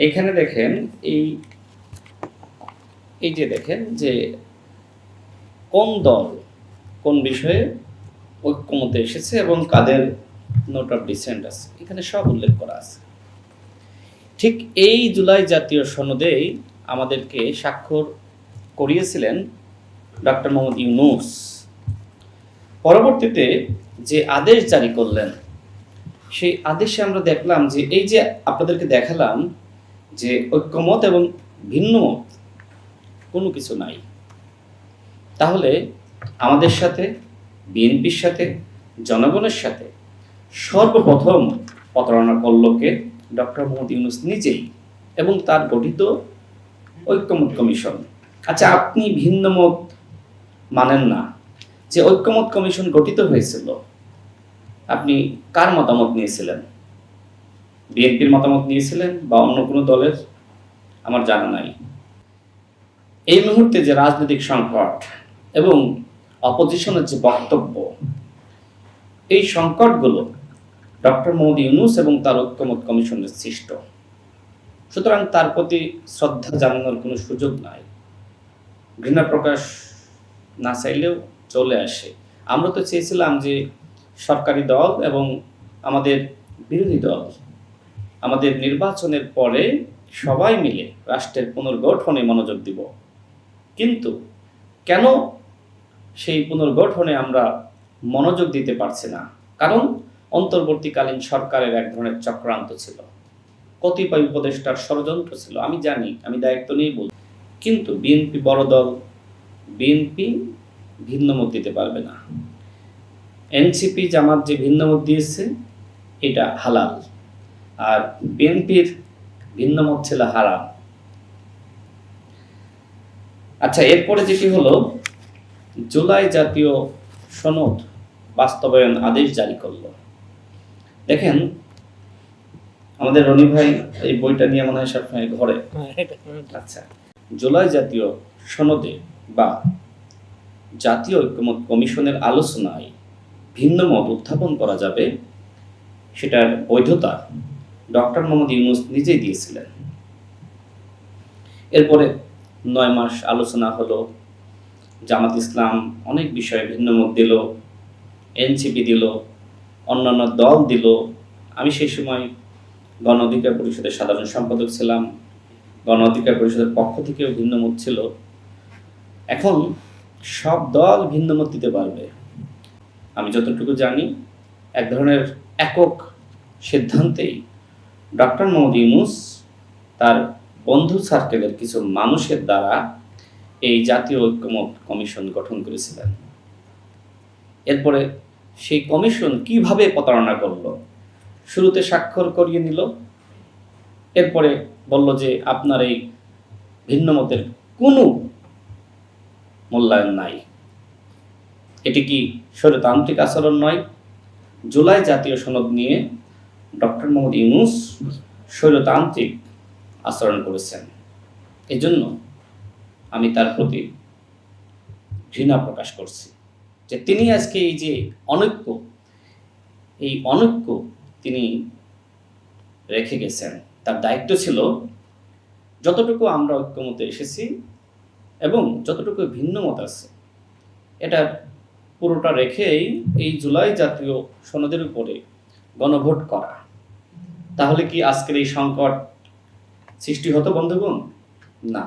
এইখানে দেখেন এই যে দেখেন যে কোন দল কোন বিষয়ে ঐক্যমতে এসেছে এবং কাদের নোট অফ ডিসেন্ট আছে, এখানে সব উল্লেখ করা আছে। ঠিক এই জুলাই জাতীয় সনদেই আমাদেরকে স্বাক্ষর করিয়েছিলেন ডক্টর মোহাম্মদ ইউনূস। পরবর্তীতে যে আদেশ জারি করলেন, সেই আদেশে আমরা দেখলাম যে এই যে আপনাদেরকে দেখালাম যে ঐক্যমত এবং ভিন্নমত কোনো কিছু নাই। তাহলে আমাদের সাথে, বিএনপির সাথে, জনগণের সাথে সর্বপ্রথম প্রতারণা করল কে? ডক্টর মোহাম্মদ ইউনূস নিজেই এবং তার গঠিত ঐক্যমত কমিশন। আচ্ছা, আপনি ভিন্নমত মানেন না, যে ঐক্যমত কমিশন গঠিত হয়েছিল, আপনি কার মতামত নিয়েছিলেন? বিএনপির মতামত নিয়েছিলেন বা অন্য কোনো দলের? আমার জানা নাই। এই মুহূর্তে যে রাজনৈতিক সংকট এবং অপোজিশনের যে বক্তব্য, এই সংকটগুলো ডক্টর মোহাম্মদ ইউনূস এবং তার ঐক্যমত কমিশনের সৃষ্ট। সুতরাং তার প্রতি শ্রদ্ধা জানানোর কোনো সুযোগ নাই। ঘৃণা প্রকাশ না চাইলেও চলে আসে। আমরা তো চেয়েছিলাম যে সরকারি দল এবং আমাদের বিরোধী দল আমাদের নির্বাচনের পরে সবাই মিলে রাষ্ট্রের পুনর্গঠনে মনোযোগ দিব। কিন্তু কেন সেই পুনর্গঠনে আমরা মনোযোগ দিতে পারছি না? কারণ অন্তর্বর্তীকালীন সরকারের এক ধরনের চক্রান্ত ছিল, কতিপয় উপদেষ্টার ষড়যন্ত্র ছিল। আমি জানি, আমি দায়িত্ব নিয়ে বলছি। কিন্তু বিএনপি বড় দল, বিএনপি ভিন্নমত দিতে পারবে না। এনসিপি জামাত যে ভিন্নমত দিয়েছে এটা হালাল, আর বিএনপির ভিন্নমত ছিল হারাম। আচ্ছা, এরপরে যেটি হলো জুলাই জাতীয় সনদ বাস্তবায়ন আদেশ জারি করলো। দেখেন, আমাদের রনি ভাই এই বইটা নিয়ে মনে হয় সবসময় ঘরে। আচ্ছা, জুলাই জাতীয় সনদে বা জাতীয় ঐক্যমত কমিশনের আলোচনায় ভিন্ন মত উত্থাপন করা যাবে, সেটার বৈধতা ডক্টর মোহাম্মদ ইউনূস নিজেই দিয়েছিলেন। এরপরে 9 মাস আলোচনা হলো, জামাত ইসলাম অনেক বিষয়ে ভিন্ন মত দিল, এনসিপি দিল, অন্যান্য দল দিল। আমি সেই সময় গণ অধিকার পরিষদের সাধারণ সম্পাদক ছিলাম, গণ অধিকার পরিষদের পক্ষ থেকেও ভিন্ন মত ছিল। এখন সব দল ভিন্ন মত দিতে পারবে। আমি যতটুকু জানি, এক ধরনের একক সিদ্ধান্তেই ডক্টর মোহাম্মদ ইউনূস তার বন্ধু সার্কেলের কিছু মানুষের দ্বারা এই জাতীয় ঐক্যমত কমিশন গঠন করেছিলেন। এরপরে সেই কমিশন কিভাবে প্রতারণা করলো? শুরুতে স্বাক্ষর করিয়ে নিল, এরপরে বলল যে আপনার এই ভিন্নমতের কোনো মূল্যায়ন নাই। এটি কি স্বৈরতান্ত্রিক আচরণ নয়? জুলাই জাতীয় সনদ নিয়ে ডক্টর মোহাম্মদ ইউনূস স্বৈরতান্ত্রিক আচরণ করেছেন। এজন্য আমি তার প্রতি ঘৃণা প্রকাশ করছি যে তিনি আজকে এই যে অনৈক্য তিনি রেখে গেছেন। তার দায়িত্ব ছিল যতটুকু আমরা ঐক্যমতে এসেছি এবং যতটুকু ভিন্নমত আছে, এটা পুরোটা রেখেই এই জুলাই জাতীয় সনদের উপরে গণভোট করা। তাহলে কি আজকের এই সংকট সৃষ্টি হতো বন্ধুগণ? না।